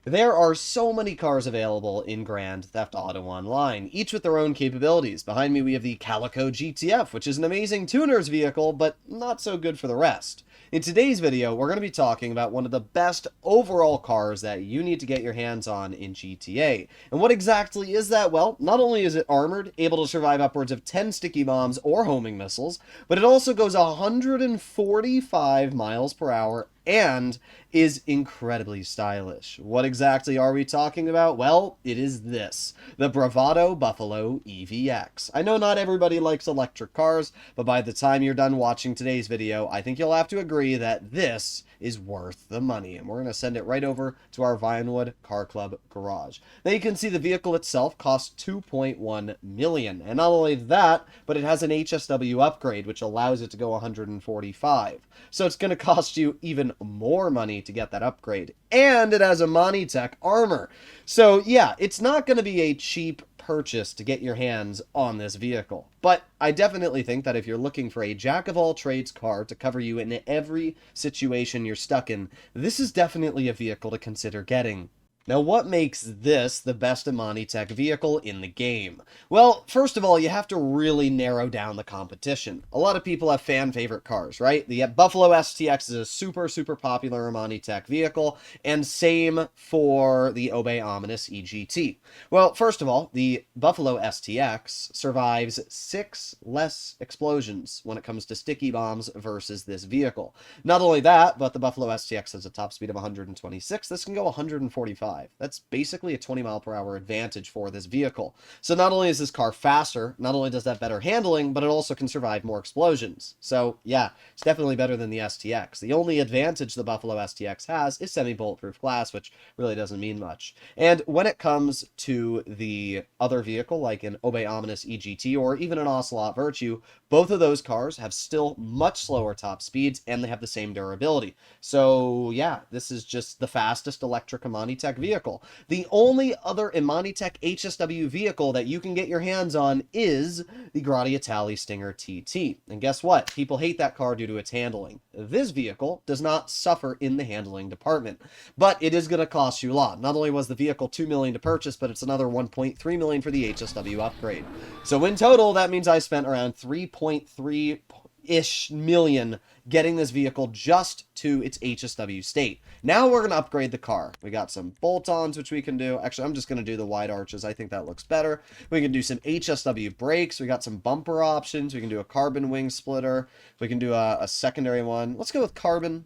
There are so many cars available in Grand Theft Auto Online, each with their own capabilities. Behind me we have the Calico GTF, which is an amazing tuner's vehicle, but not so good for the rest. In today's video, we're going to be talking about one of the best overall cars that you need to get your hands on in GTA. And what exactly is that? Well, not only is it armored, able to survive upwards of 10 sticky bombs or homing missiles, but it also goes 145 miles per hour and is incredibly stylish. What exactly are we talking about? Well, it is this, the Bravado Buffalo EVX. I know not everybody likes electric cars, but by the time you're done watching today's video, I think you'll have to agree that this is worth the money, and we're going to send it right over to our Vinewood Car Club garage. Now you can see the vehicle itself costs $2.1 million, and not only that, but it has an HSW upgrade, which allows it to go 145. So it's going to cost you even more money to get that upgrade, and it has Imani Tech armor. So yeah, it's not going to be a cheap purchase to get your hands on this vehicle. But I definitely think that if you're looking for a jack-of-all-trades car to cover you in every situation you're stuck in, this is definitely a vehicle to consider getting. Now, what makes this the best Imani Tech vehicle in the game? Well, first of all, you have to really narrow down the competition. A lot of people have fan-favorite cars, right? The Buffalo STX is a super popular Imani Tech vehicle, and same for the Obey Ominous EGT. Well, first of all, the Buffalo STX survives 6 less explosions when it comes to sticky bombs versus this vehicle. Not only that, but the Buffalo STX has a top speed of 126. This can go 145. That's basically a 20 mile per hour advantage for this vehicle. So not only is this car faster, not only does that better handling, but it also can survive more explosions. So yeah, it's definitely better than the STX. The only advantage the Buffalo STX has is semi-bulletproof glass, which really doesn't mean much. And when it comes to the other vehicle, like an Obey Ominous EGT or even an Ocelot Virtue, both of those cars have still much slower top speeds, and they have the same durability. So yeah, this is just the fastest electric Imani Tech vehicle. The only other Imani Tech HSW vehicle that you can get your hands on is the Gratiatali Stinger TT. And guess what? People hate that car due to its handling. This vehicle does not suffer in the handling department, but it is going to cost you a lot. Not only was the vehicle $2 million to purchase, but it's another $1.3 million for the HSW upgrade. So in total, that means I spent around $3.3-ish million getting this vehicle just to its HSW state. Now we're going to upgrade the car. We got some bolt-ons, which we can do. Actually, I'm just going to do the wide arches. I think that looks better. We can do some HSW brakes. We got some bumper options. We can do a carbon wing splitter. We can do a secondary one. Let's go with carbon.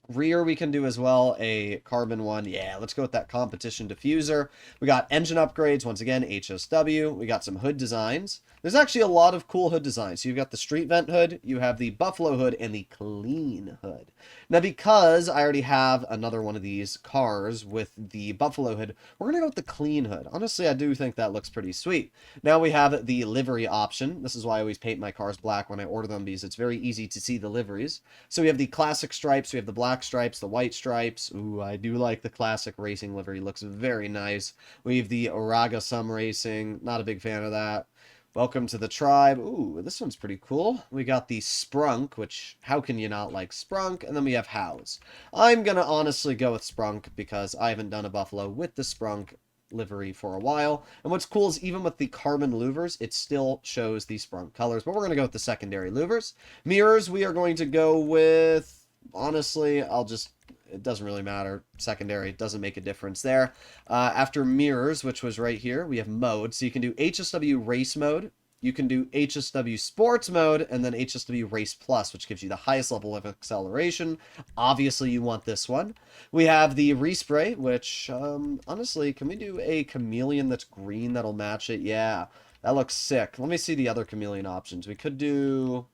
Rear we can do as well, a carbon one. Yeah, let's go with that competition diffuser. We got engine upgrades, once again, HSW. We got some hood designs. There's actually a lot of cool hood designs. So you've got the street vent hood, you have the Buffalo hood, and the clean hood. Now, because I already have another one of these cars with the Buffalo hood, we're going to go with the clean hood. Honestly, I do think that looks pretty sweet. Now we have the livery option. This is why I always paint my cars black when I order them, because it's very easy to see the liveries. So we have the classic stripes, we have the black stripes, the white stripes. Ooh, I do like the classic racing livery. Looks very nice. We have the Araga Sum Racing. Not a big fan of that. Welcome to the tribe. Ooh, this one's pretty cool. We got the Sprunk, which, how can you not like Sprunk? And then we have House. I'm gonna honestly go with Sprunk because I haven't done a Buffalo with the Sprunk livery for a while. And what's cool is even with the carbon louvers, it still shows the Sprunk colors. But we're gonna go with the secondary louvers. Mirrors, we are going to go with, honestly, it doesn't really matter. Secondary doesn't make a difference there. After mirrors, which was right here, we have mode. So you can do HSW race mode, you can do HSW sports mode, and then HSW race plus, which gives you the highest level of acceleration. Obviously, you want this one. We have the respray, which, honestly, can we do a chameleon that's green that'll match it? Yeah, that looks sick. Let me see the other chameleon options. We could do...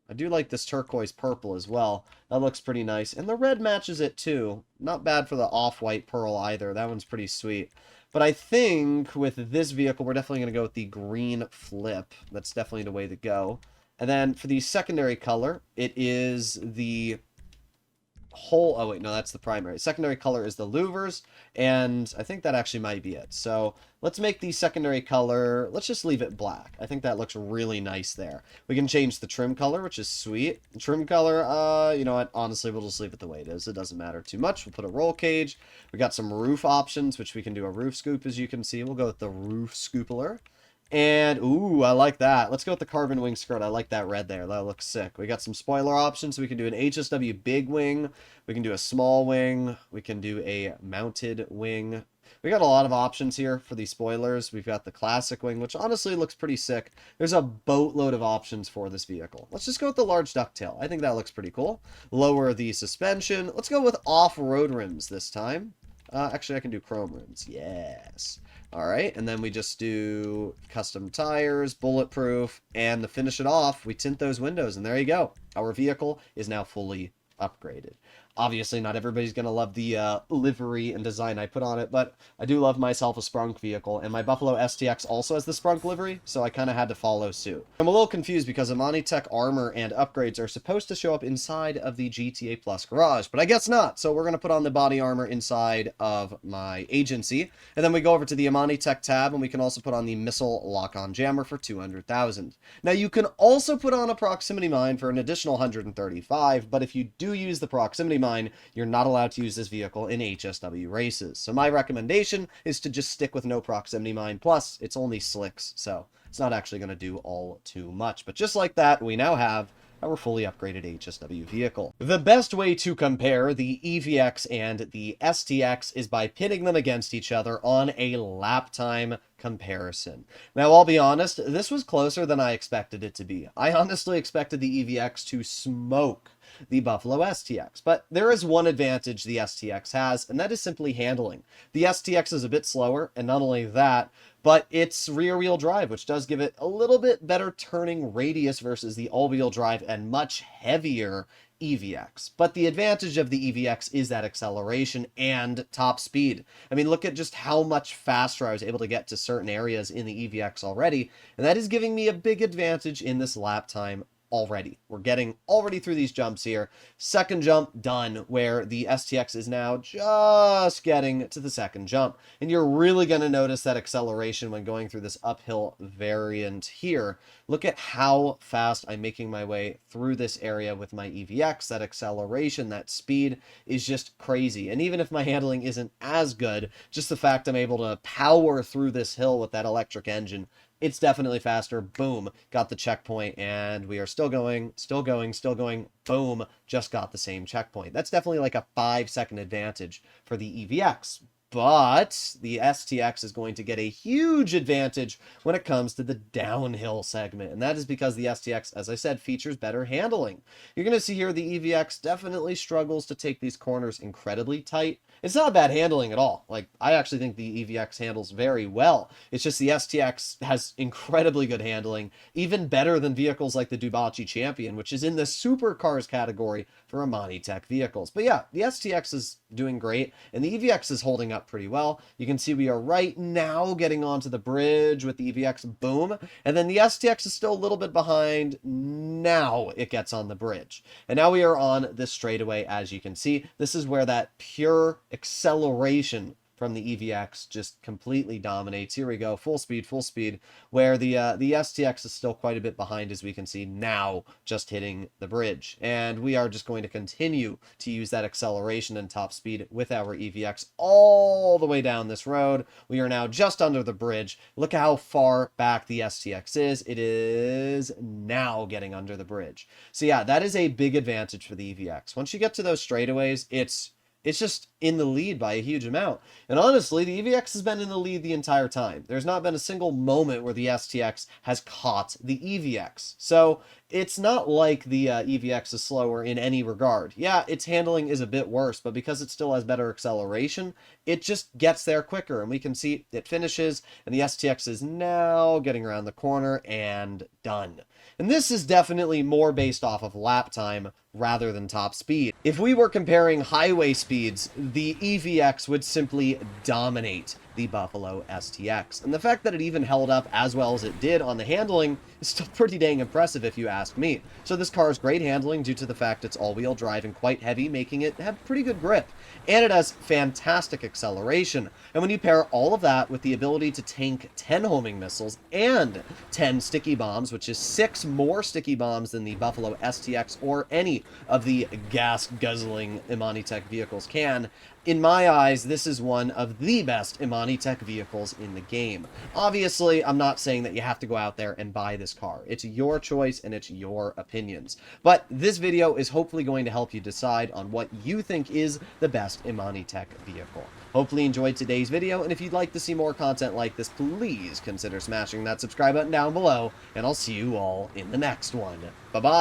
I do like this turquoise purple as well. That looks pretty nice. And the red matches it too. Not bad for the off-white pearl either. That one's pretty sweet. But I think with this vehicle, we're definitely going to go with the green flip. That's definitely the way to go. And then for the secondary color, it is the whole... Oh, wait, no, that's the primary. Secondary color is the louvers, and I think that actually might be it. So let's make the secondary color... Let's just leave it black. I think that looks really nice there. We can change the trim color, which is sweet. Trim color, you know what? Honestly, we'll just leave it the way it is. It doesn't matter too much. We'll put a roll cage. We got some roof options, which we can do a roof scoop, as you can see. We'll go with the roof scoopler. And, ooh, I like that. Let's go with the carbon wing skirt. I like that red there. That looks sick. We got some spoiler options. We can do an HSW big wing. We can do a small wing. We can do a mounted wing. We got a lot of options here for these spoilers. We've got the classic wing, which honestly looks pretty sick. There's a boatload of options for this vehicle. Let's just go with the large ducktail. I think that looks pretty cool. Lower the suspension. Let's go with off-road rims this time. Actually, I can do chrome rims. Yes. All right, and then we just do custom tires, bulletproof, and to finish it off, we tint those windows, and there you go. Our vehicle is now fully upgraded. Obviously, not everybody's going to love the livery and design I put on it, but I do love myself a Sprunk vehicle, and my Buffalo STX also has the Sprunk livery, so I kind of had to follow suit. I'm a little confused because Imani Tech armor and upgrades are supposed to show up inside of the GTA Plus garage, but I guess not, so we're going to put on the body armor inside of my agency, and then we go over to the Imani Tech tab, and we can also put on the missile lock-on jammer for 200,000. Now, you can also put on a proximity mine for an additional 135, but if you do use the proximity mine, you're not allowed to use this vehicle in HSW races. So my recommendation is to just stick with no proximity mine. Plus, it's only slicks, so it's not actually going to do all too much. But just like that, we now have our fully upgraded HSW vehicle. The best way to compare the EVX and the STX is by pitting them against each other on a lap time comparison. Now, I'll be honest, this was closer than I expected it to be. I honestly expected the EVX to smoke the Buffalo STX, but there is one advantage the STX has, and that is simply handling. The STX is a bit slower, and not only that, but it's rear-wheel drive, which does give it a little bit better turning radius versus the all-wheel drive and much heavier EVX. But the advantage of the EVX is that acceleration and top speed. I mean, look at just how much faster I was able to get to certain areas in the EVX already, and that is giving me a big advantage in this lap time already. We're getting already through these jumps here. Second jump done, where the STX is now just getting to the second jump. And you're really going to notice that acceleration when going through this uphill variant here. Look at how fast I'm making my way through this area with my EVX. That acceleration, that speed is just crazy. And even if my handling isn't as good, just the fact I'm able to power through this hill with that electric engine, it's definitely faster. Boom, got the checkpoint, and we are still going, still going, still going. Boom, just got the same checkpoint. That's definitely like a 5-second advantage for the EVX. But the STX is going to get a huge advantage when it comes to the downhill segment. And that is because the STX, as I said, features better handling. You're going to see here the EVX definitely struggles to take these corners incredibly tight. It's not bad handling at all. Like, I actually think the EVX handles very well. It's just the STX has incredibly good handling, even better than vehicles like the Dubachi Champion, which is in the supercars category for Imani Tech vehicles. But yeah, the STX is doing great, and the EVX is holding up pretty well. You can see we are right now getting onto the bridge with the EVX, boom, and then the STX is still a little bit behind. Now it gets on the bridge, and now we are on this straightaway. As you can see, this is where that pure acceleration from the EVX just completely dominates. Here we go, full speed, where the STX is still quite a bit behind, as we can see now, just hitting the bridge. And we are just going to continue to use that acceleration and top speed with our EVX all the way down this road. We are now just under the bridge. Look how far back the STX is. It is now getting under the bridge. So yeah, that is a big advantage for the EVX. Once you get to those straightaways, it's just in the lead by a huge amount. And honestly, the EVX has been in the lead the entire time. There's not been a single moment where the STX has caught the EVX. So it's not like the EVX is slower in any regard. Yeah, its handling is a bit worse, but because it still has better acceleration, it just gets there quicker. And we can see it finishes, and the STX is now getting around the corner and done. And this is definitely more based off of lap time rather than top speed. If we were comparing highway speeds, the EVX would simply dominate the Buffalo STX. And the fact that it even held up as well as it did on the handling is still pretty dang impressive if you ask me. So this car has great handling due to the fact it's all-wheel drive and quite heavy, making it have pretty good grip. And it has fantastic acceleration. And when you pair all of that with the ability to tank 10 homing missiles and 10 sticky bombs, which is 6 more sticky bombs than the Buffalo STX or any of the gas-guzzling Imani Tech vehicles can, in my eyes, this is one of the best Imani Tech vehicles in the game. Obviously, I'm not saying that you have to go out there and buy this car. It's your choice and it's your opinions. But this video is hopefully going to help you decide on what you think is the best Imani Tech vehicle. Hopefully you enjoyed today's video, and if you'd like to see more content like this, please consider smashing that subscribe button down below, and I'll see you all in the next one. Bye-bye!